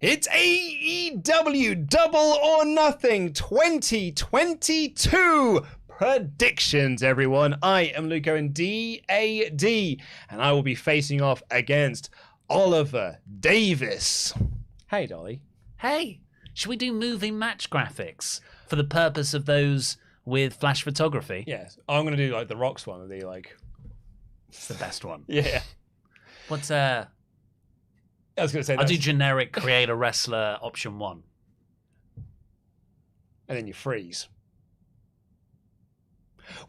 It's AEW Double or Nothing 2022 predictions, everyone. I am Luco in DAD, and I will be facing off against Oliver Davis. Hey, Dolly. Hey, should we do moving match graphics for the purpose of those with flash photography? Yes, I'm going to do like the Rocks one. It's the best one. Yeah. What's I was going to say I'll do generic create a wrestler option 1. And then you freeze.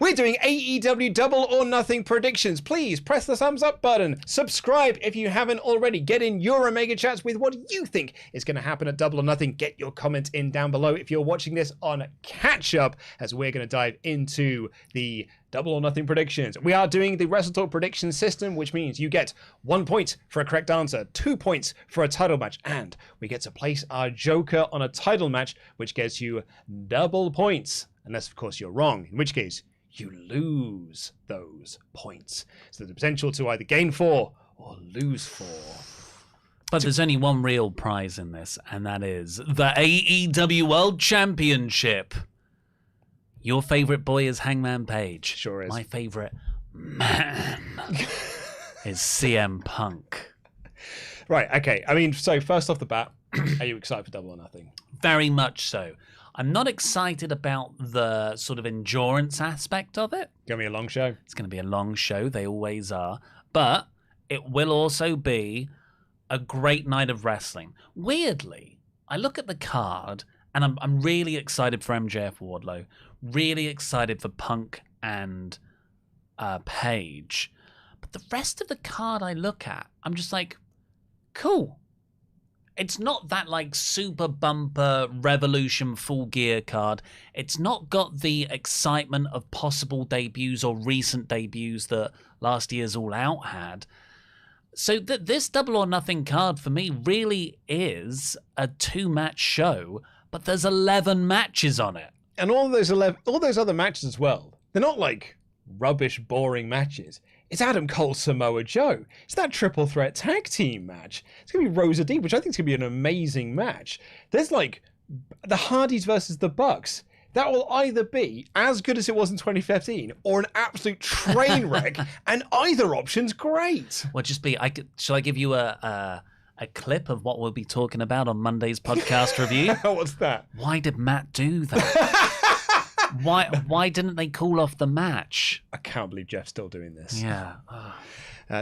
We're doing AEW Double or Nothing predictions. Please press the thumbs up button. Subscribe if you haven't already. Get in your Omega chats with what you think is going to happen at Double or Nothing. Get your comments in down below if you're watching this on catch up, as we're going to dive into the Double or Nothing predictions. We are doing the WrestleTalk prediction system, which means you get 1 point for a correct answer, 2 points for a title match, and we get to place our Joker on a title match, which gets you double points. Unless, of course, you're wrong, in which case you lose those points. So there's the potential to either gain 4 or lose 4. But there's only one real prize in this, and that is the AEW World Championship. Your favorite boy is Hangman Page. Sure is. My favorite man is CM Punk. Right, okay. I mean, so first off the bat, are you excited for Double or Nothing? Very much so. I'm not excited about the sort of endurance aspect of it. Gonna be a long show. It's going to be a long show. They always are. But it will also be a great night of wrestling. Weirdly, I look at the card and I'm really excited for MJF Wardlow. Really excited for Punk and Page. But the rest of the card I look at, I'm just like, cool. It's not that like super bumper Revolution Full Gear card. It's not got the excitement of possible debuts or recent debuts that last year's All Out had. So this Double or Nothing card for me really is a 2-match show, but there's 11 matches on it. And all those other matches as well, they're not like rubbish, boring matches. It's Adam Cole, Samoa Joe. It's that triple threat tag team match. It's going to be Rosa Deep, which I think is going to be an amazing match. There's like the Hardys versus the Bucks. That will either be as good as it was in 2015 or an absolute train wreck, and either option's great. Well, shall I give you a clip of what we'll be talking about on Monday's podcast review? What's that? Why did Matt do that? Why didn't they call off the match? I can't believe Jeff's still doing this. Yeah.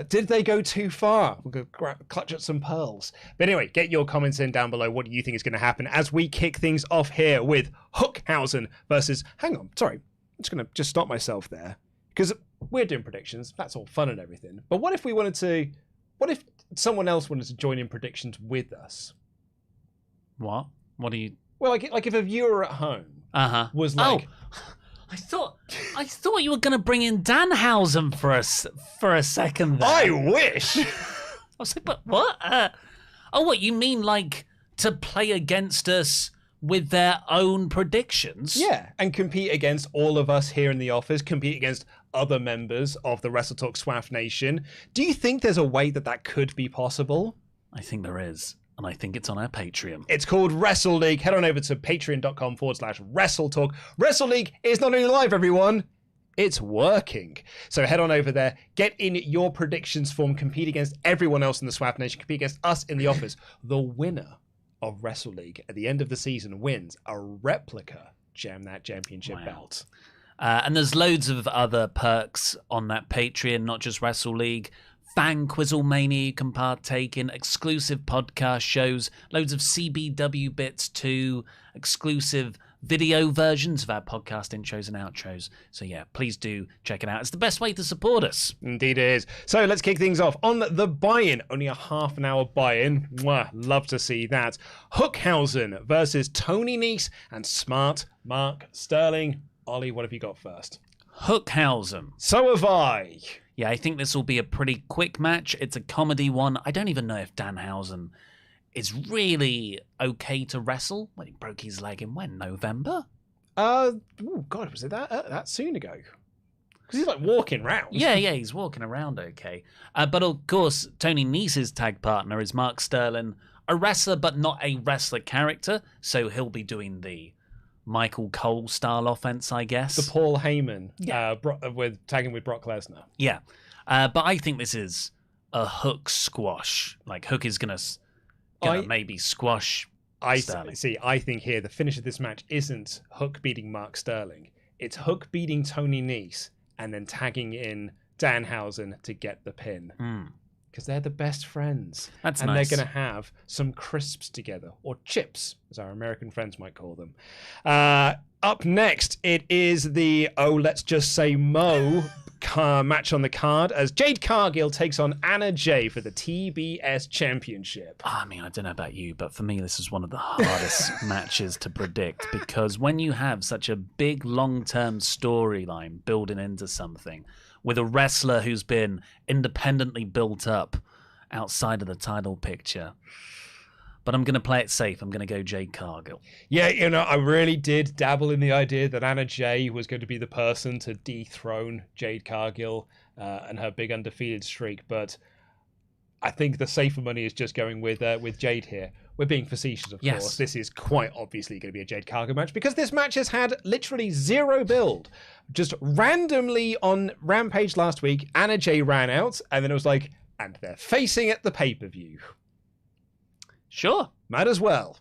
Did they go too far? We'll go clutch at some pearls. But anyway, get your comments in down below. What do you think is going to happen as we kick things off here with Hookhausen versus... Hang on, sorry. I'm just going to stop myself there. Because we're doing predictions. That's all fun and everything. But what if someone else wanted to join in predictions with us? What? What do you... Well, like if a viewer at home was like... Oh, I thought you were going to bring in Danhausen for a second there. I wish! I was like, but what? What, you mean like to play against us with their own predictions? Yeah, and compete against all of us here in the office, compete against other members of the WrestleTalk SWAF Nation. Do you think there's a way that could be possible? I think there is. And I think it's on our Patreon. It's called Wrestle League. Head on over to patreon.com/WrestleTalk. Wrestle League is not only live, everyone, it's working. So head on over there, get in your predictions form, compete against everyone else in the SWAF Nation, compete against us in the office. The winner of Wrestle League at the end of the season wins a replica Jam That Championship belt. And there's loads of other perks on that Patreon, not just Wrestle League. Fan Quizzlemania you can partake in, exclusive podcast shows, loads of CBW bits too, exclusive video versions of our podcast intros and outros. So yeah, please do check it out. It's the best way to support us. Indeed it is. So let's kick things off on the buy-in. Only a half an hour buy-in. Mwah, love to see that. Hookhausen versus Tony Nese and Smart Mark Sterling. Ollie, what have you got first? Hookhausen. So have I. Yeah, I think this will be a pretty quick match. It's a comedy one. I don't even know if Danhausen is really okay to wrestle. When he broke his leg in when? November? Oh God, was it that soon ago? Because he's like walking around. Yeah, he's walking around okay. But of course, Tony Nese's tag partner is Mark Sterling, a wrestler but not a wrestler character, so he'll be doing the Michael Cole style offense, I guess. The Paul Heyman with tagging with Brock Lesnar. Yeah. But I think this is a Hook squash. Like, Hook is gonna maybe squash Sterling. I think here the finish of this match isn't Hook beating Mark Sterling. It's Hook beating Tony Nese and then tagging in Danhausen to get the pin. Because they're the best friends. That's and nice. They're going to have some crisps together, or chips, as our American friends might call them. Up next, it is the let's just say Mo match on the card as Jade Cargill takes on Anna Jay for the TBS Championship. I mean, I don't know about you, but for me, this is one of the hardest matches to predict, because when you have such a big long-term storyline building into something with a wrestler who's been independently built up outside of the title picture, but I'm going to play it safe. I'm going to go Jade Cargill. Yeah, I really did dabble in the idea that Anna Jay was going to be the person to dethrone Jade Cargill and her big undefeated streak, but I think the safer money is just going with Jade here. We're being facetious, of course. This is quite obviously going to be a Jade Cargill match, because this match has had literally zero build. Just randomly on Rampage last week, Anna Jay ran out, and then it was like, and they're facing at the pay-per-view. Sure. Might as well.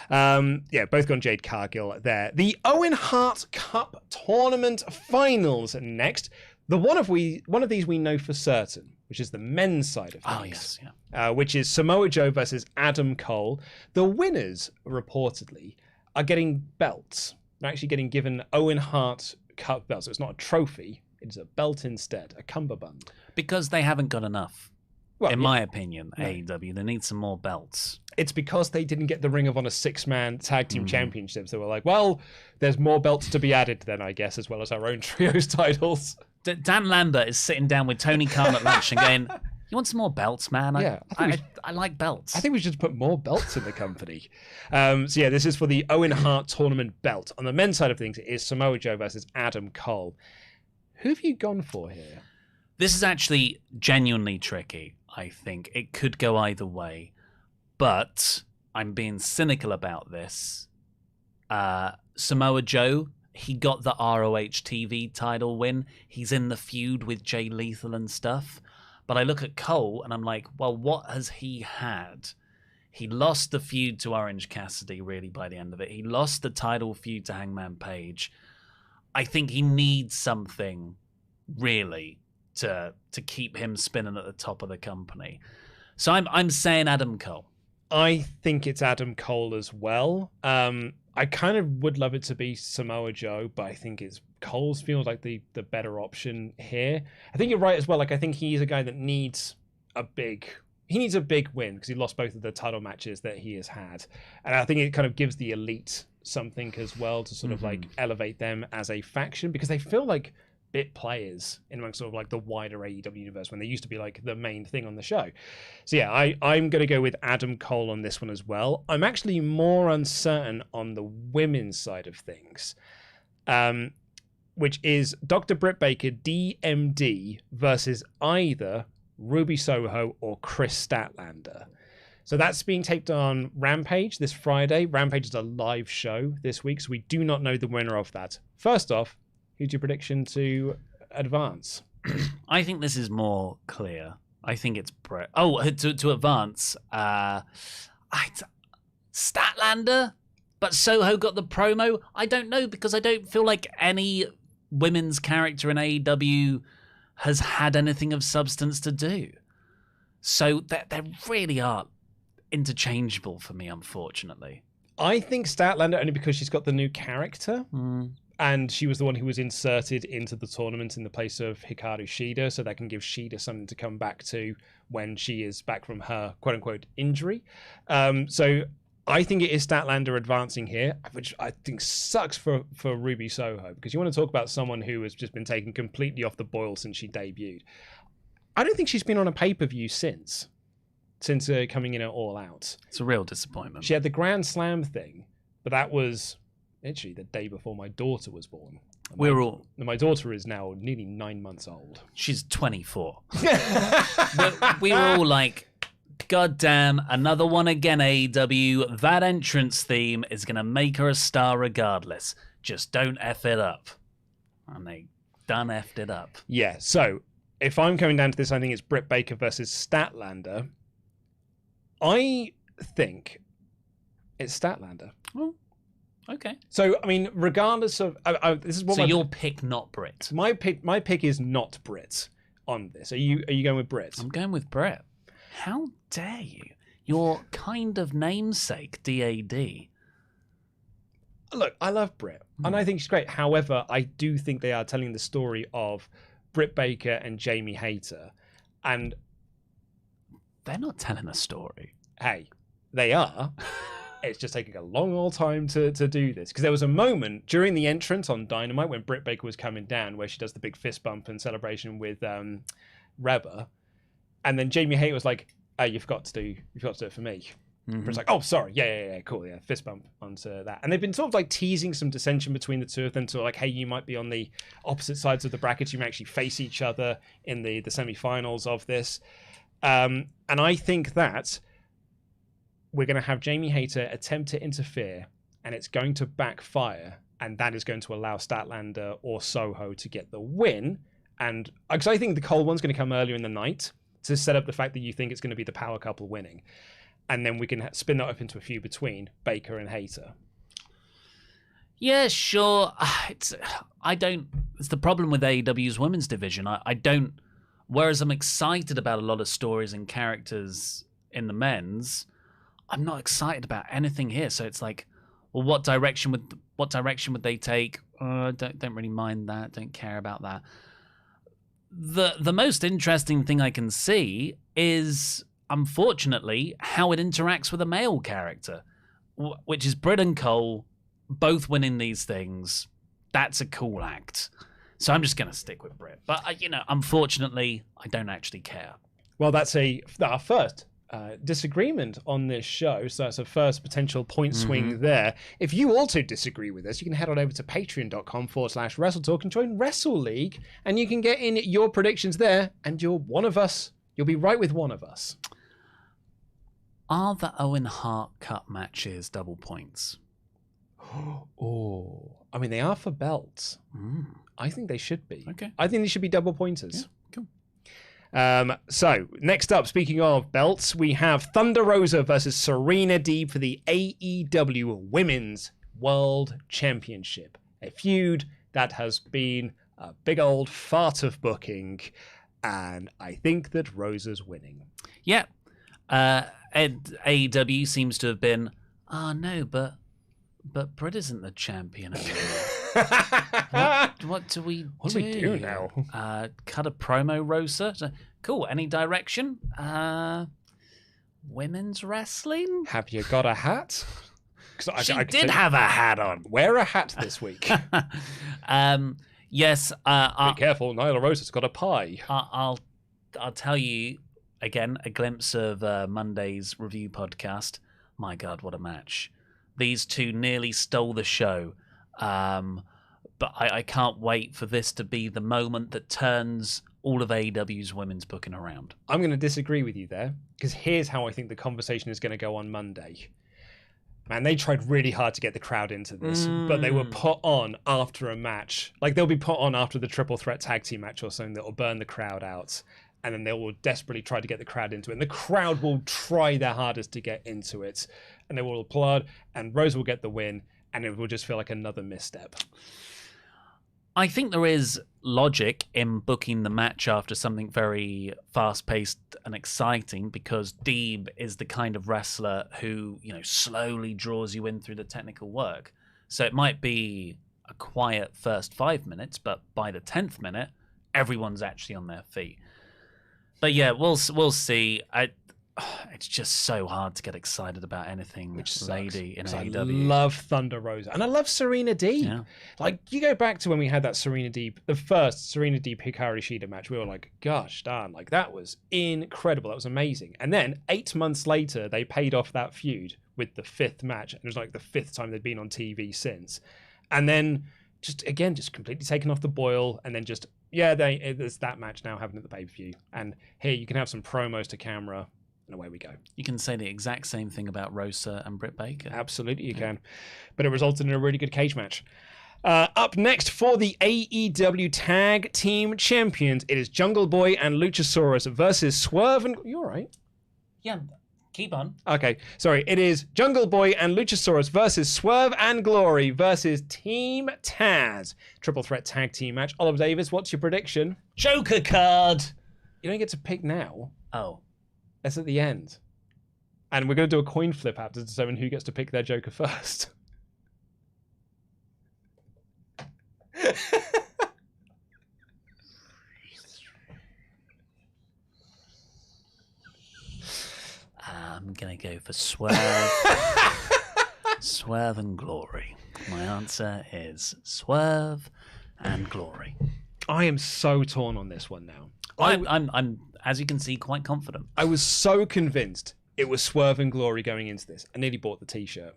Both gone Jade Cargill there. The Owen Hart Cup Tournament Finals next. One of these we know for certain, which is the men's side of things. Oh, yes, yeah. Which is Samoa Joe versus Adam Cole. The winners, reportedly, are getting belts. They're actually getting given Owen Hart Cup belts. So it's not a trophy. It's a belt instead, a cummerbund. Because they haven't got enough. Well, in my opinion, AEW, they need some more belts. It's because they didn't get the Ring of Honor 6-man tag team championships. They were like, well, there's more belts to be added then, I guess, as well as our own trios titles. Dan Lambert is sitting down with Tony Khan at lunch and going, you want some more belts, man? I like belts. I think we should put more belts in the company. This is for the Owen Hart Tournament belt. On the men's side of things, it is Samoa Joe versus Adam Cole. Who have you gone for here? This is actually genuinely tricky, I think. It could go either way. But I'm being cynical about this. Samoa Joe, he got the ROH TV title win. He's in the feud with Jay Lethal and stuff. But I look at Cole and I'm like, well, what has he had? He lost the feud to Orange Cassidy, really, by the end of it. He lost the title feud to Hangman Page. I think he needs something, really, to keep him spinning at the top of the company. So I'm saying Adam Cole. I think it's Adam Cole as well. I kind of would love it to be Samoa Joe, but I think Cole's feels like the better option here. I think you're right as well. Like, I think he's a guy that needs a big win because he lost both of the title matches that he has had. And I think it kind of gives the Elite something as well to sort of like elevate them as a faction, because they feel like bit players in amongst sort of like the wider AEW universe when they used to be like the main thing on the show. So yeah, I'm going to go with Adam Cole on this one as well. I'm actually more uncertain on the women's side of things, which is Dr. Britt Baker, DMD, versus either Ruby Soho or Chris Statlander. So that's being taped on Rampage this Friday. Rampage is a live show this week, so we do not know the winner of that. First off, who's your prediction to advance? I think this is more clear. I think it's Brett. Oh, to advance. Statlander? But Soho got the promo? I don't know, because I don't feel like any women's character in AEW has had anything of substance to do. So they really are interchangeable for me, unfortunately. I think Statlander only because she's got the new character. And she was the one who was inserted into the tournament in the place of Hikaru Shida, so that can give Shida something to come back to when she is back from her quote-unquote injury. So I think it is Statlander advancing here, which I think sucks for Ruby Soho, because you want to talk about someone who has just been taken completely off the boil since she debuted. I don't think she's been on a pay-per-view since coming in at All Out. It's a real disappointment. She had the Grand Slam thing, but that was literally the day before my daughter was born. My daughter is now nearly 9 months old. She's 24. we were all like, God damn, another one again, AEW. That entrance theme is going to make her a star regardless. Just don't F it up. And they done effed it up. Yeah, so if I'm coming down to this, I think it's Britt Baker versus Statlander. I think it's Statlander. Oh, okay. So, I mean, regardless of... this is what so your pick, not Britt. My pick is not Britt on this. Are you going with Britt? I'm going with Britt. How dare you? Your kind of namesake, DAD. Look, I love Britt, and I think she's great. However, I do think they are telling the story of Britt Baker and Jamie Hayter, and they're not telling a story. Hey, they are. It's just taking a long old time to do this, because there was a moment during the entrance on Dynamite when Britt Baker was coming down where she does the big fist bump and celebration with Reba, and then Jamie Hayter was like, "Oh, you forgot to do it for me." Mm-hmm. It's like, oh, sorry, yeah, cool, yeah, fist bump onto that. And they've been sort of like teasing some dissension between the two of them, to like, hey, you might be on the opposite sides of the brackets, you might actually face each other in the semi-finals of this. And I think that we're going to have Jamie Hayter attempt to interfere, and it's going to backfire, and that is going to allow Statlander or Soho to get the win. And because I think the Cole one's going to come earlier in the night to set up the fact that you think it's going to be the power couple winning. And then we can spin that up into a feud between Baker and Hayter. Yeah, sure. It's the problem with AEW's women's division. I don't. Whereas I'm excited about a lot of stories and characters in the men's, I'm not excited about anything here. So it's like, well, what direction would they take? Don't really mind that. Don't care about that. The most interesting thing I can see is, unfortunately, how it interacts with a male character, which is Britt and Cole both winning these things. That's a cool act. So I'm just going to stick with Britt. But, unfortunately, I don't actually care. Well, that's our first disagreement on this show. So that's a first potential point swing there. If you also disagree with us, you can head on over to patreon.com/WrestleTalk and join Wrestle League. And you can get in your predictions there. And you're one of us. You'll be right with one of us. Are the Owen Hart Cup matches double points? Oh, I mean, they are for belts. I think they should be. Okay. I think they should be double pointers. Yeah, cool. So, next up, speaking of belts, we have Thunder Rosa versus Serena Deeb for the AEW Women's World Championship. A feud that has been a big old fart of booking, and I think that Rosa's winning. Yeah. AEW seems to have been, no, but Britt isn't the champion anymore. What do we do? What do we do now? Cut a promo, Rosa. So, cool. Any direction? Women's wrestling? Have you got a hat? She did have a hat on. Wear a hat this week. Yes. Be careful, Nyla Rosa's got a pie. I'll tell you again, a glimpse of Monday's review podcast. My God, what a match! These two nearly stole the show, but I can't wait for this to be the moment that turns all of AEW's women's booking around. I'm going to disagree with you there, because here's how I think the conversation is going to go on Monday. Man, they tried really hard to get the crowd into this, but they were put on after a match. Like, they'll be put on after the triple threat tag team match or something that will burn the crowd out. And then they will desperately try to get the crowd into it. And the crowd will try their hardest to get into it. And they will applaud, and Rose will get the win, and it will just feel like another misstep. I think there is logic in booking the match after something very fast-paced and exciting, because Deeb is the kind of wrestler who, slowly draws you in through the technical work. So it might be a quiet first 5 minutes, but by the 10th minute, everyone's actually on their feet. But yeah, we'll see. It's just so hard to get excited about anything lady in AEW. I love Thunder Rosa, and I love Serena Deeb. Yeah. Like, you go back to when we had that the first Serena Deeb Hikaru Shida match, we were like, gosh darn, like, that was incredible. That was amazing. And then 8 months later, they paid off that feud with the 5th match, and it was like the 5th time they'd been on TV since. And then just completely taken off the boil, and then just there's that match now happening at the pay-per-view, and here you can have some promos to camera, and away we go. You can say the exact same thing about Rosa and Britt Baker. Absolutely, you can, but it resulted in a really good cage match. Up next for the AEW Tag Team Champions, it is Jungle Boy and Luchasaurus versus Swerve and... You all right? Yeah, keep on. Okay, sorry. It is Jungle Boy and Luchasaurus versus Swerve and Glory versus Team Taz. Triple threat tag team match. Oliver Davis, what's your prediction? Joker card! You don't get to pick now. Oh. That's at the end. And we're going to do a coin flip out to determine who gets to pick their Joker first. I'm gonna go for Swerve. Swerve and Glory. My answer is Swerve and Glory. I am so torn on this one now. I'm as you can see, quite confident. I was so convinced it was Swerve and Glory going into this. I nearly bought the t-shirt,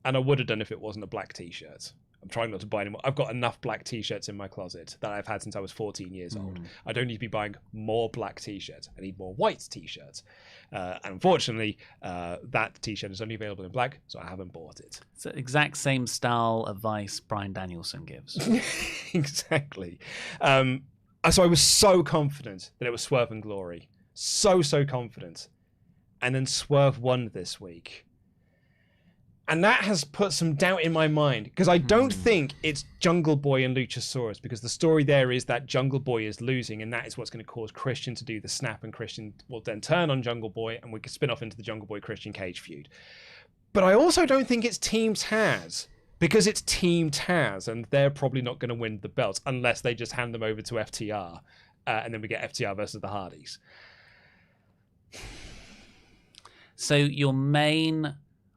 and I would have done if it wasn't a black t-shirt. I'm trying not to buy anymore. I've got enough black t-shirts in my closet that I've had since I was 14 years old. I don't need to be buying more black t-shirts. I need more white t-shirts. And unfortunately, that t-shirt is only available in black, so I haven't bought it. It's the exact same style advice Bryan Danielson gives. Exactly. So I was so confident that it was Swerve and Glory. So confident. And then Swerve won this week. And that has put some doubt in my mind, because I don't think it's Jungle Boy and Luchasaurus, because the story there is that Jungle Boy is losing, and that is what's going to cause Christian to do the snap, and Christian will then turn on Jungle Boy, and we can spin off into the Jungle Boy-Christian cage feud. But I also don't think it's Team Taz, because it's Team Taz, and they're probably not going to win the belts unless they just hand them over to FTR, and then we get FTR versus the Hardys. So your main...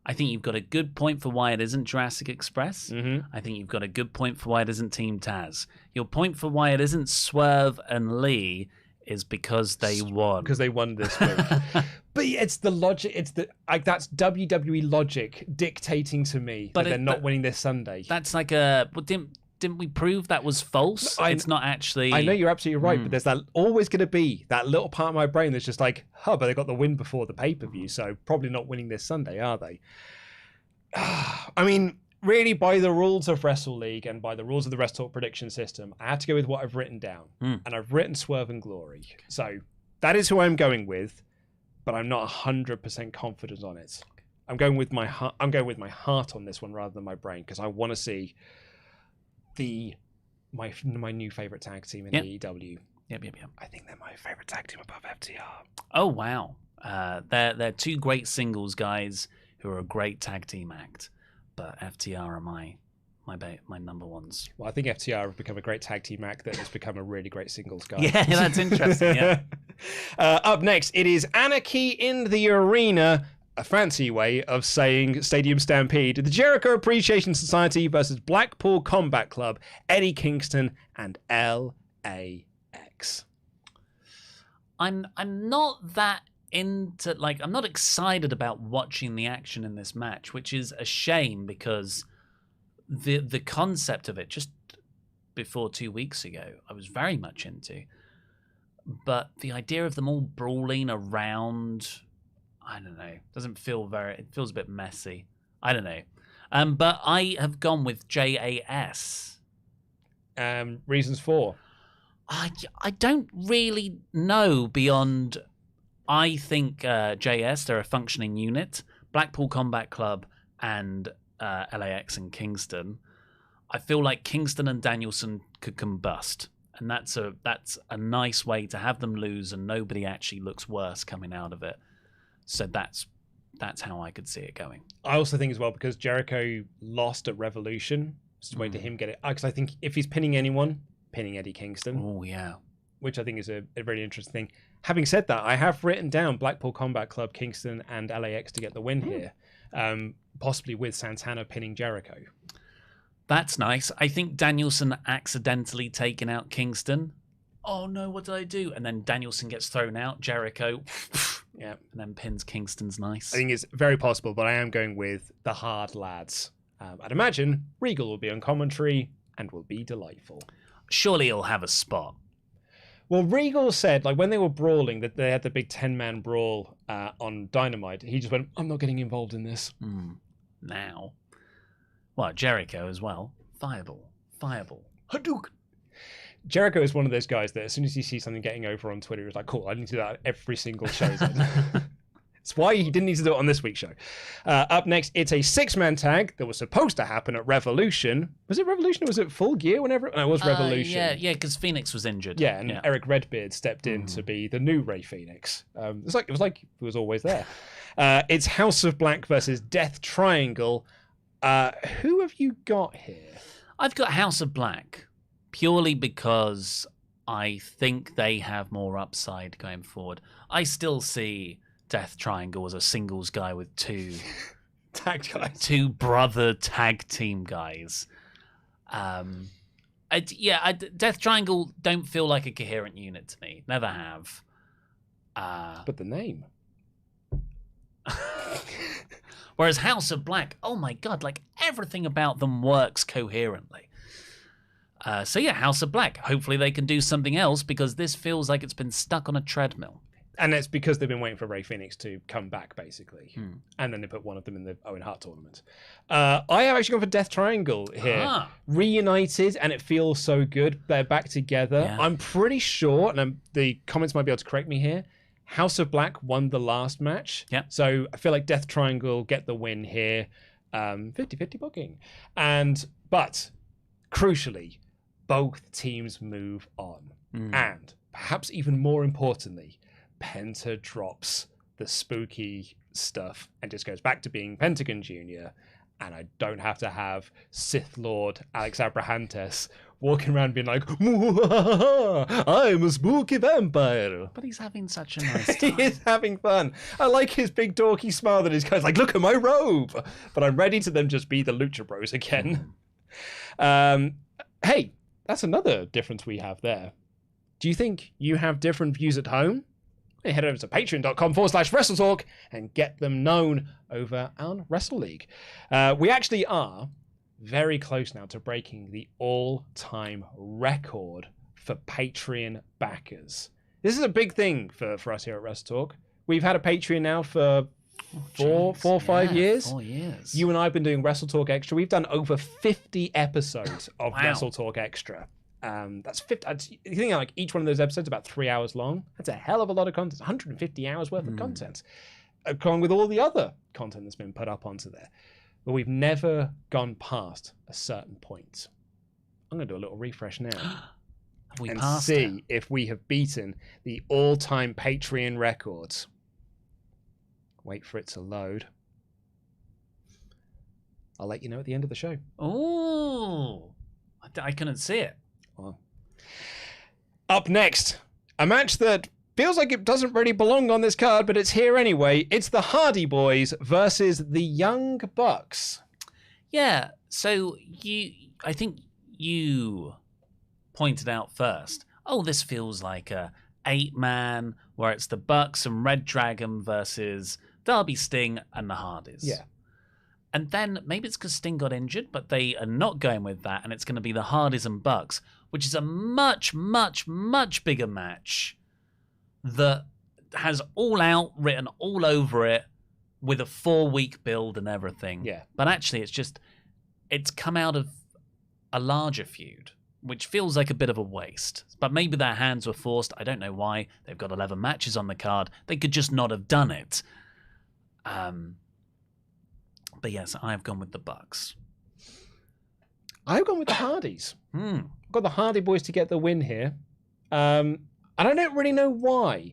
I think you've got a good point for why it isn't Jurassic Express. I think you've got a good point for why it isn't Team Taz. Your point for why it isn't Swerve and Lee is because they won. Because they won this week. But it's the logic. It's the that's WWE logic dictating to me that they're not winning this Sunday. That's like a... Well, didn't we prove that was false? It's not actually... I know you're absolutely right, but there's always going to be that little part of my brain that's just like, but they got the win before the pay-per-view, so probably not winning this Sunday, are they? I mean, really, by the rules of Wrestle League and by the rules of the WrestleTalk prediction system, I had to go with what I've written down, and I've written Swerve and Glory. So that is who I'm going with, but I'm not 100% confident on it. I'm going with my heart. I'm going with my heart on this one rather than my brain, because I want to see my new favorite tag team in AEW. Yep. I think they're my favorite tag team above FTR. Oh wow, they're two great singles guys who are a great tag team act, but FTR are my number ones. Well, I think FTR have become a great tag team act that has become a really great singles guy. Yeah, that's interesting. Yeah. Up next, it is Anarchy in the Arena. A fancy way of saying Stadium Stampede. The Jericho Appreciation Society versus Blackpool Combat Club, Eddie Kingston, and LAX. I'm not that into, I'm not excited about watching the action in this match, which is a shame because the concept of it just before 2 weeks ago, I was very much into. But the idea of them all brawling around... I don't know. Doesn't feel it feels a bit messy. I don't know. But I have gone with JAS. Reasons for? I don't really know beyond... I think JS, they're a functioning unit. Blackpool Combat Club and LAX and Kingston. I feel like Kingston and Danielson could combust. And that's a nice way to have them lose and nobody actually looks worse coming out of it. So that's how I could see it going. I also think as well, because Jericho lost at Revolution, just waiting to him get it. Because I think if he's pinning anyone, pinning Eddie Kingston. Oh, yeah. Which I think is a really interesting thing. Having said that, I have written down Blackpool Combat Club, Kingston, and LAX to get the win here. Possibly with Santana pinning Jericho. That's nice. I think Danielson accidentally taking out Kingston. Oh, no, what did I do? And then Danielson gets thrown out. Jericho... Yeah, and then pins Kingston's nice. I think it's very possible, but I am going with the hard lads. I'd imagine Regal will be on commentary, and will be delightful. Surely he'll have a spot. Well, Regal said, like, when they were brawling, that they had the big 10-man brawl on Dynamite. He just went, I'm not getting involved in this. Now. Well, Jericho as well. Fireball. Hadouken. Jericho is one of those guys that as soon as he sees something getting over on Twitter, he's like, cool, I need to do that every single show. It's why he didn't need to do it on this week's show. Up next, it's a 6-man tag that was supposed to happen at Revolution. Was it Revolution or was it Full Gear? Whenever no, it was Revolution. Yeah, because Phoenix was injured. Yeah, and Eric Redbeard stepped in to be the new Rey Fenix. It was like he was always there. It's House of Black versus Death Triangle. Who have you got here? I've got House of Black purely because I think they have more upside going forward. I still see Death Triangle as a singles guy with two tag guys, two brother tag team guys. Death Triangle don't feel like a coherent unit to me. Never have. But the name. Whereas House of Black, oh my god, like everything about them works coherently. House of Black. Hopefully they can do something else because this feels like it's been stuck on a treadmill. And it's because they've been waiting for Rey Fenix to come back, basically. And then they put one of them in the Owen Hart tournament. I have actually gone for Death Triangle here. Reunited, and it feels so good. They're back together. Yeah. I'm pretty sure, and the comments might be able to correct me here, House of Black won the last match. Yeah. So I feel like Death Triangle get the win here. 50-50 booking. But, crucially, both teams move on. And, perhaps even more importantly, Penta drops the spooky stuff and just goes back to being Pentagon Jr. And I don't have to have Sith Lord Alex Abrahantes walking around being like, I'm a spooky vampire. But he's having such a nice time. He is having fun. I like his big dorky smile that he's kind of like, look at my robe. But I'm ready to them just be the Lucha Bros again. Hey, that's another difference we have there. Do you think you have different views at home? Head over to patreon.com/WrestleTalk and get them known over on Wrestle League. We actually are very close now to breaking the all-time record for Patreon backers. This is a big thing for us here at WrestleTalk. We've had a Patreon now for four or 5 years. 4 years. You and I have been doing WrestleTalk Extra. We've done over 50 episodes of WrestleTalk Extra. That's 50. You think like each one of those episodes about 3 hours long. That's a hell of a lot of content. 150 hours worth of content, along with all the other content that's been put up onto there. But we've never gone past a certain point. I'm going to do a little refresh now and see if we have beaten the all-time Patreon records. Wait for it to load. I'll let you know at the end of the show. Oh, I couldn't see it. Well, up next, a match that feels like it doesn't really belong on this card, but it's here anyway. It's the Hardy Boys versus the Young Bucks. Yeah, so I think you pointed out first, this feels like a 8-man where it's the Bucks and Red Dragon versus Darby, Sting, and the Hardys. Yeah. And then maybe it's because Sting got injured, but they are not going with that, and it's going to be the Hardys and Bucks, which is a much, much, much bigger match that has All Out written all over it with a 4-week build and everything. Yeah. But actually, it's come out of a larger feud, which feels like a bit of a waste. But maybe their hands were forced. I don't know why. They've got 11 matches on the card. They could just not have done it. But yes, I've gone with the Bucks. I've gone with the Hardys. I've got the Hardy Boys to get the win here. And I don't really know why.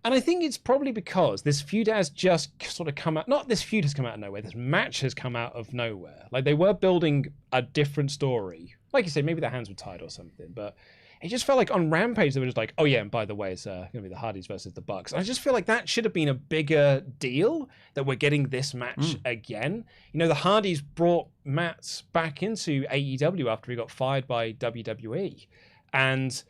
And I think it's probably because this feud has just sort of come out. Not this feud has come out of nowhere. This match has come out of nowhere. Like they were building a different story. Like you say, maybe their hands were tied or something. But it just felt like on Rampage they were just like, oh yeah, and by the way, it's going to be the Hardys versus the Bucks. And I just feel like that should have been a bigger deal that we're getting this match again. You know, the Hardys brought Matt back into AEW after he got fired by WWE. And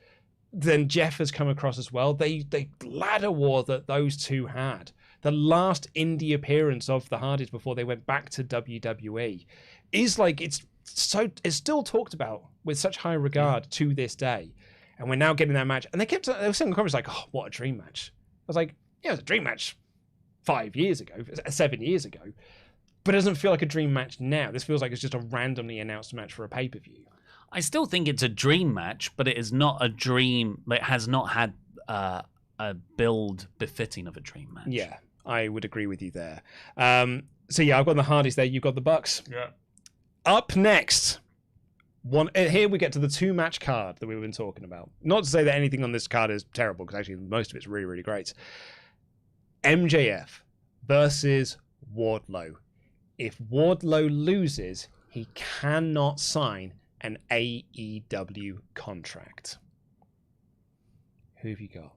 then Jeff has come across as well. The ladder war that those two had, the last indie appearance of the Hardys before they went back to WWE, is like, it's it's still talked about with such high regard to this day. And we're now getting that match. And they were saying in the comments like, oh, what a dream match. I was like, yeah, it was a dream match 7 years ago. But it doesn't feel like a dream match now. This feels like it's just a randomly announced match for a pay-per-view. I still think it's a dream match, but it is not a dream. It has not had a build befitting of a dream match. Yeah, I would agree with you there. So yeah, I've got the Hardys there. You've got the Bucks. Yeah. Up next, here we get to the 2-match card that we've been talking about. Not to say that anything on this card is terrible, because actually most of it's really, really great. MJF versus Wardlow. If Wardlow loses, he cannot sign an AEW contract. Who have you got?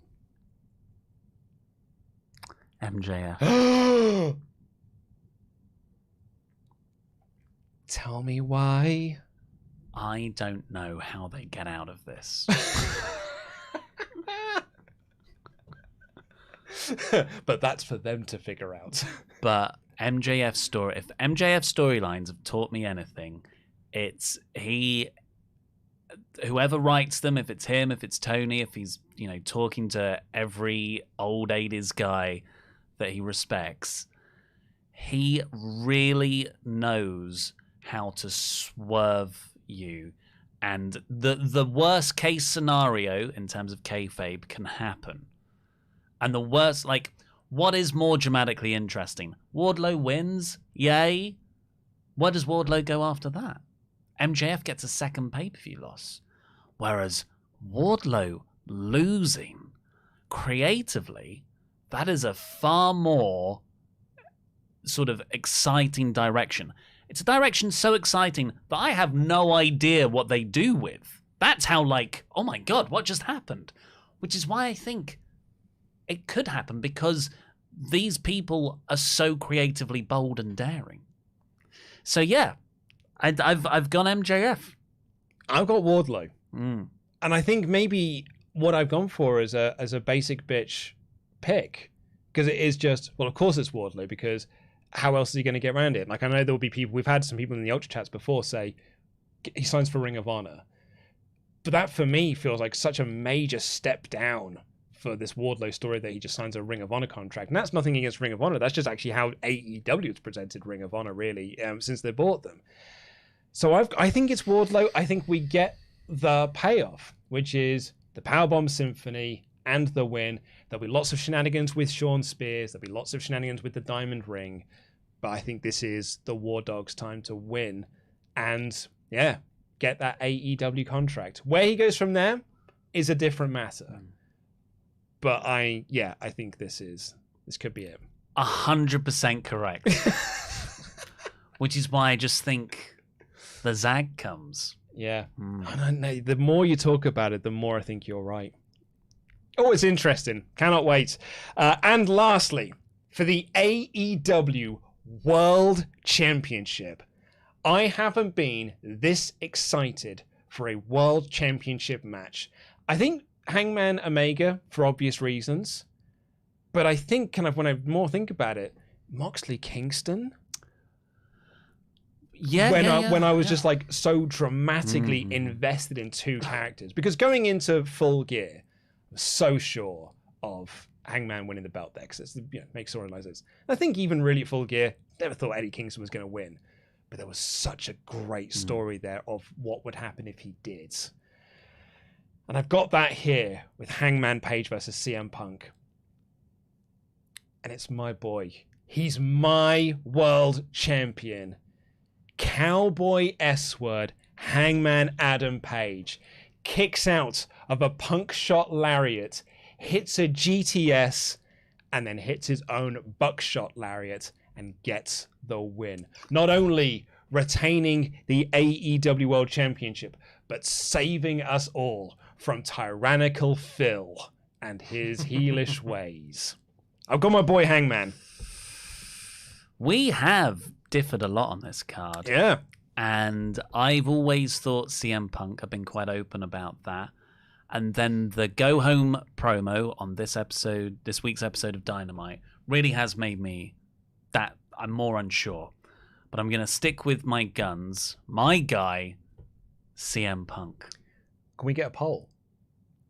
MJF. Tell me why. I don't know how they get out of this. But that's for them to figure out. But MJF's story, if MJF storylines have taught me anything, it's whoever writes them, if it's him, if it's Tony, if he's, talking to every old 80s guy that he respects, he really knows how to swerve you. And the worst case scenario in terms of kayfabe can happen. And the worst, what is more dramatically interesting? Wardlow wins, yay. Where does Wardlow go after that? MJF gets a second pay-per-view loss. Whereas Wardlow losing, creatively, that is a far more sort of exciting direction. It's a direction so exciting that I have no idea what they do with. That's how, oh my God, what just happened? Which is why I think it could happen, because these people are so creatively bold and daring. So yeah, I've gone MJF. I've got Wardlow. Mm. And I think maybe what I've gone for is a basic bitch pick, because it is just, well, of course it's Wardlow, because how else is he going to get around it? I know there will be people, we've had some people in the Ultrachats before say he signs for Ring of Honor. But that for me feels like such a major step down for this Wardlow story, that he just signs a Ring of Honor contract. And that's nothing against Ring of Honor. That's just actually how AEW has presented Ring of Honor, really, since they bought them. So I think it's Wardlow. I think we get the payoff, which is the Powerbomb Symphony and the win. There'll be lots of shenanigans with Shawn Spears. There'll be lots of shenanigans with the Diamond Ring. But I think this is the War Dog's time to win. And, yeah, get that AEW contract. Where he goes from there is a different matter. But I think this could be it. 100% correct. Which is why I just think the zag comes. Yeah. I don't know. The more you talk about it, the more I think you're right. Oh, it's interesting. Cannot wait. And lastly, for the AEW World Championship, I haven't been this excited for a World Championship match. I think Hangman Omega, for obvious reasons. But I think, when I more think about it, Moxley Kingston. When I was just so dramatically invested in two characters, because going into Full Gear, I was so sure of Hangman winning the belt there, because it makes storylines. And I think even really at Full Gear, never thought Eddie Kingston was going to win, but there was such a great story there of what would happen if he did. And I've got that here with Hangman Page versus CM Punk. And it's my boy. He's my world champion. Cowboy S-word, Hangman Adam Page. Kicks out of a Punk shot lariat, hits a GTS, and then hits his own buckshot lariat and gets the win. Not only retaining the AEW World Championship, but saving us all from tyrannical Phil and his heelish ways. I've got my boy Hangman. We have differed a lot on this card. Yeah. And I've always thought CM Punk, I've been quite open about that. And then the go home promo on this week's episode of Dynamite, really has made me that I'm more unsure. but I'm going to stick with my guns. My guy, CM Punk. Can we get a poll?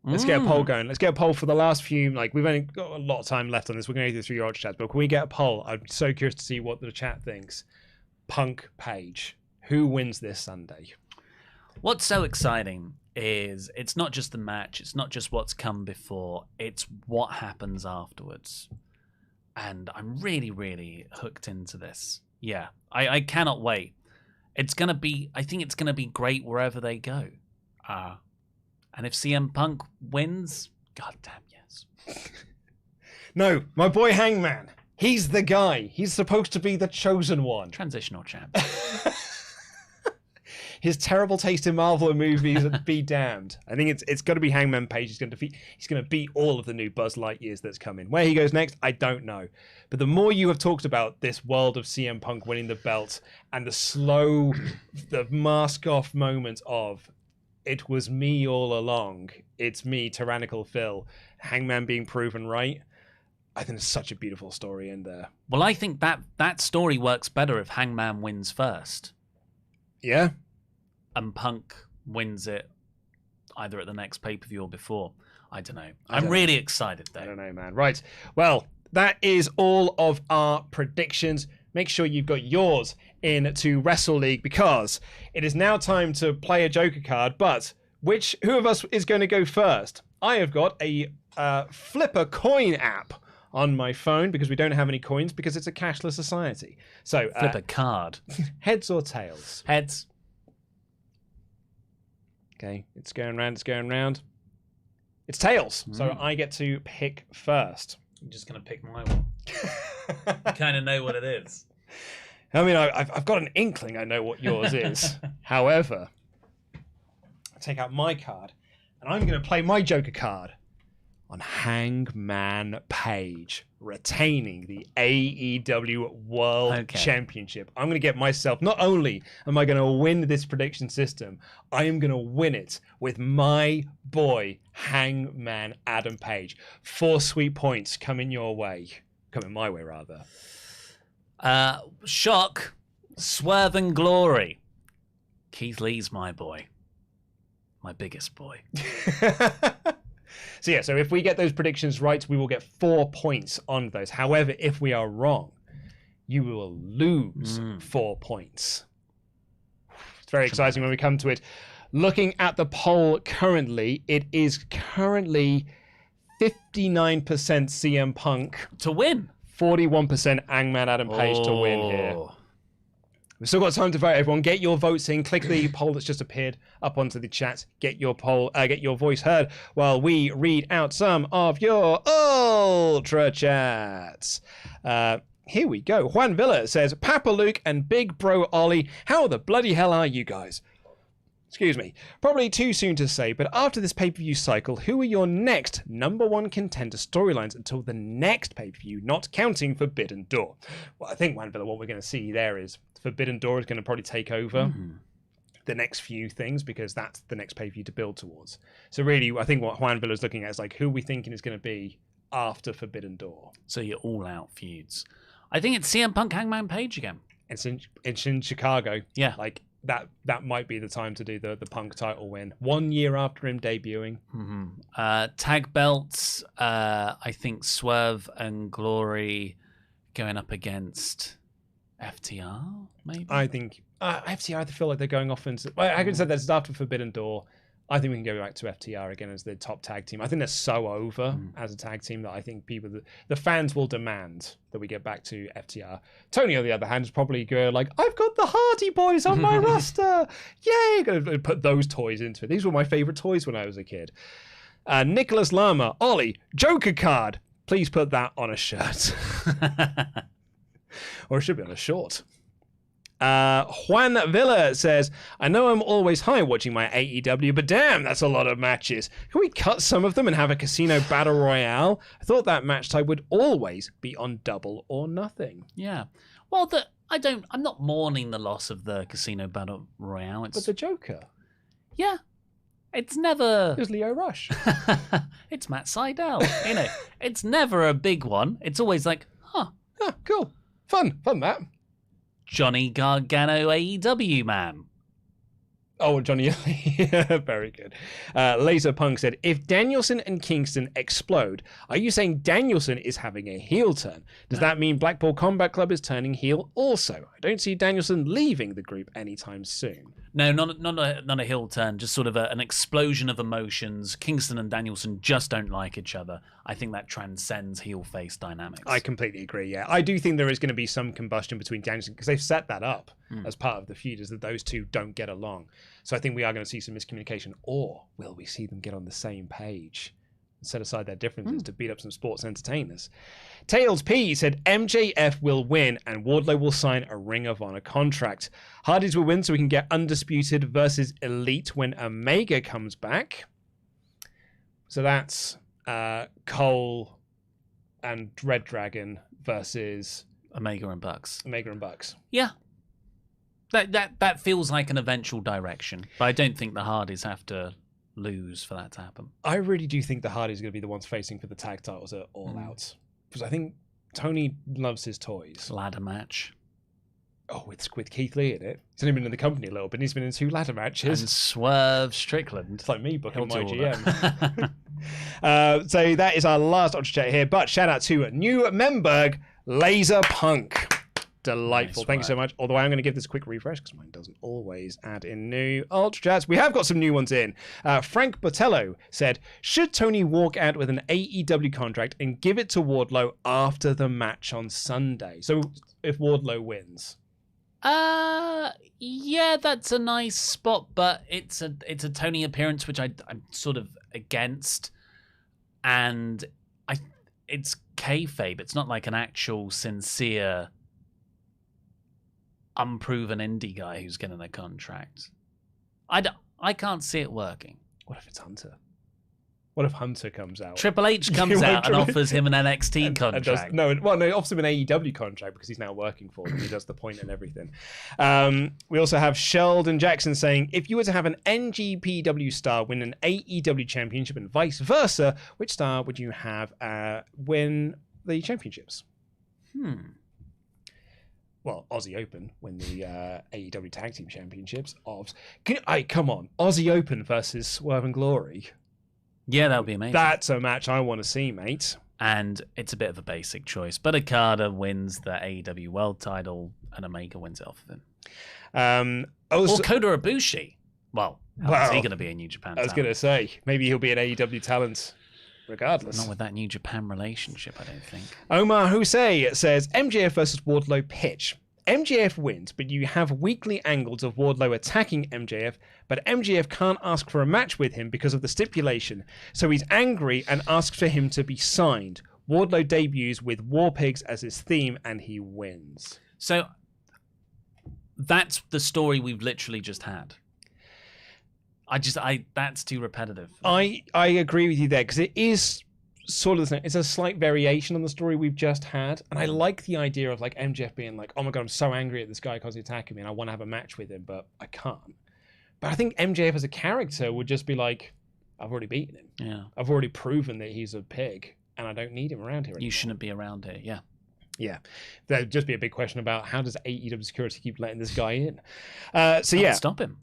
Let's get a poll going. Let's get a poll for the last few. Like, we've only got a lot of time left on this. We're going to go through your Ultrachats, but can we get a poll? I'm so curious to see what the chat thinks. Punk, Page. Who wins this Sunday? What's so exciting is it's not just the match. It's not just what's come before. It's what happens afterwards. And I'm really, really hooked into this. Yeah, I cannot wait. It's going to be, I think it's going to be great wherever they go. And if CM Punk wins, goddamn yes. No, my boy Hangman. He's the guy. He's supposed to be the chosen one. Transitional champ. His terrible taste in Marvel movies be damned. I think it's going to be Hangman Page. He's going to beat all of the new Buzz Lightyears that's coming. Where he goes next, I don't know. But the more you have talked about this world of CM Punk winning the belt and the mask off moment of it was me all along. It's me, Tyrannical Phil, Hangman being proven right. I think it's such a beautiful story in there. Well, I think that story works better if Hangman wins first. Yeah. And Punk wins it either at the next pay-per-view or before. I don't know. I'm really excited, though. I don't know, man. Right. Well, that is all of our predictions. Make sure you've got yours into Wrestle League because it is now time to play a Joker card. But who of us is going to go first? I have got a Flipper coin app on my phone because we don't have any coins because it's a cashless society. So flip a card. Heads or tails? Heads. Okay, it's going round. It's tails, so I get to pick first. I'm just going to pick my one. I kind of know what it is. I mean, I've got an inkling I know what yours is. However, I take out my card, and I'm going to play my Joker card on Hangman Page, retaining the AEW World Championship. I'm going to get myself, not only am I going to win this prediction system, I am going to win it with my boy, Hangman Adam Page. 4 sweet points coming your way. Coming my way, rather. Shock, Swerve and Glory. Keith Lee's my boy. My biggest boy. So if we get those predictions right, we will get 4 points on those. However, if we are wrong, you will lose 4 points. It's very exciting when we come to it. Looking at the poll currently, it is currently 59% CM Punk. To win. 41% Hangman Adam Page to win here. We've still got time to vote, everyone. Get your votes in. Click the poll that's just appeared up onto the chat. Get your voice heard while we read out some of your Ultra Chats. Here we go. Juan Villa says, Papa Luke and Big Bro Ollie, how the bloody hell are you guys? Excuse me. Probably too soon to say, but after this pay-per-view cycle, who are your next #1 contender storylines until the next pay-per-view, not counting Forbidden Door? Well, I think, Juan Villa, what we're going to see there is Forbidden Door is going to probably take over the next few things because that's the next pay-per-view to build towards. So really, I think what Juan Villa is looking at is like who we thinking is going to be after Forbidden Door. So you're all-out feuds. I think it's CM Punk Hangman Page again. It's in Chicago. Yeah. Like that might be the time to do the Punk title win. 1 year after him debuting. Tag belts, I think Swerve and Glory going up against FTR, maybe? I think FTR, I feel like they're going off into... Well, I could say that's after Forbidden Door. I think we can go back to FTR again as the top tag team. I think they're so over as a tag team that I think the fans will demand that we get back to FTR. Tony, on the other hand, is probably go like, I've got the Hardy Boys on my roster. Yay! Going to put those toys into it. These were my favorite toys when I was a kid. Nicholas Lama, Ollie, Joker card. Please put that on a shirt. Or it should be on a short. Juan Villa says, I know I'm always high watching my AEW, but damn, that's a lot of matches. Can we cut some of them and have a casino battle royale? I thought that match type would always be on Double or Nothing. Yeah. Well, I'm not mourning the loss of the casino battle royale. But the Joker. Yeah. It's never... It was Leo Rush. It's Matt Sydal. It's never a big one. It's always like, cool. Fun, that. Johnny Gargano AEW man. Oh, Johnny. Very good. Laser Punk said, if Danielson and Kingston explode, are you saying Danielson is having a heel turn? Does that mean Blackpool Combat Club is turning heel also? I don't see Danielson leaving the group anytime soon. No, not a heel turn, just sort of an explosion of emotions. Kingston and Danielson just don't like each other. I think that transcends heel-face dynamics. I completely agree, yeah. I do think there is going to be some combustion between Danielson, because they've set that up as part of the feud, is that those two don't get along. So I think we are going to see some miscommunication. Or will we see them get on the same page and set aside their differences to beat up some sports entertainers? Tails P said MJF will win and Wardlow will sign a Ring of Honor contract. Hardys will win so we can get Undisputed versus Elite when Omega comes back. So that's Cole and Red Dragon versus Omega and Bucks. Yeah. That feels like an eventual direction, but I don't think the Hardys have to lose for that to happen. I really do think the Hardys are going to be the ones facing for the tag titles at All Out. Because I think Tony loves his toys. Ladder match. Oh, with Keith Lee in it. He's only been in the company a little bit. He's been in 2 ladder matches. And Swerve Strickland. It's like me booking my GM. So that is our last Ultra Chat here. But shout out to New Memberg, Laser Punk. Delightful. Thank you so much. Although I'm going to give this a quick refresh because mine doesn't always add in new Ultra Chats. We have got some new ones in. Frank Botello said, should Tony walk out with an AEW contract and give it to Wardlow after the match on Sunday? So if Wardlow wins. Yeah, that's a nice spot, but it's a Tony appearance which I'm sort of against, and it's kayfabe. It's not like an actual sincere, unproven indie guy who's getting a contract. I can't see it working. What if it's Hunter? What if Hunter comes out? Triple H comes out and offers him an NXT contract. No, offers him an AEW contract because he's now working for them. He does the point and everything. We also have Sheldon Jackson saying, if you were to have an NGPW star win an AEW championship and vice versa, which star would you have win the championships? Well, Aussie Open win the AEW Tag Team Championships. Come on, Aussie Open versus Swerve and Glory. Yeah, that would be amazing. That's a match I want to see, mate. And it's a bit of a basic choice. But Okada wins the AEW World title and Omega wins it off of him. Or Kota Ibushi. Well, how's he going to be a New Japan talent? I was going to say, maybe he'll be an AEW talent regardless. Not with that New Japan relationship, I don't think. Omar Hussein says, MJF versus Wardlow pitch. MJF wins, but you have weekly angles of Wardlow attacking MJF, but MJF can't ask for a match with him because of the stipulation, so he's angry and asks for him to be signed. Wardlow debuts with War Pigs as his theme, and he wins. So that's the story we've literally just had. That's too repetitive. I agree with you there, because it is sort of the same. It's a slight variation on the story we've just had, and I like the idea of like MJF being like, oh my god, I'm so angry at this guy because he's attacking me and I want to have a match with him, but I can't. But I think MJF as a character would just be like, I've already beaten him. Yeah, I've already proven that he's a pig and I don't need him around here anymore. You shouldn't be around here. Yeah. There'd just be a big question about how does AEW security keep letting this guy in. Can't stop him.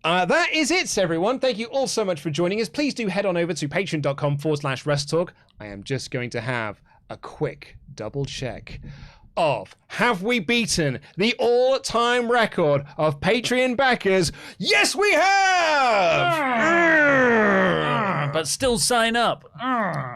That is it, everyone. Thank you all so much for joining us. Please do head on over to patreon.com/WrestleTalk. I am just going to have a quick double check of, have we beaten the all-time record of Patreon backers? Yes, we have! But still sign up.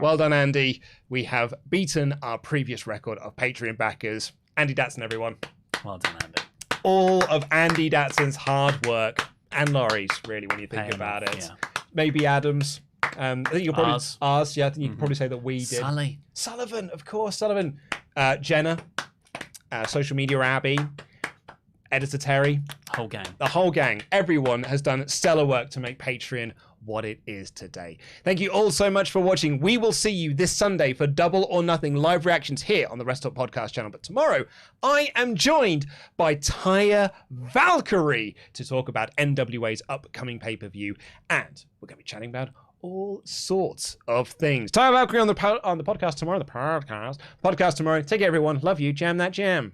Well done, Andy. We have beaten our previous record of Patreon backers. Andy Datson, everyone. Well done, Andy. All of Andy Datson's hard work. And Laurie's, really, when you think about it. Yeah. Maybe Adams. I think you'll probably... Ours, yeah. I think you can probably say that we did. Sullivan, of course, Sullivan. Jenna. Social Media Abby. Editor Terry. Whole gang. The whole gang. Everyone has done stellar work to make Patreon what it is today. Thank you all so much for watching. We will see you this Sunday for Double or Nothing live reactions here on the WrestleTalk Podcast channel. But tomorrow, I am joined by Taya Valkyrie to talk about NWA's upcoming pay-per-view. And we're going to be chatting about all sorts of things. Taya Valkyrie on the podcast tomorrow. Podcast tomorrow. Take care, everyone. Love you. Jam that jam.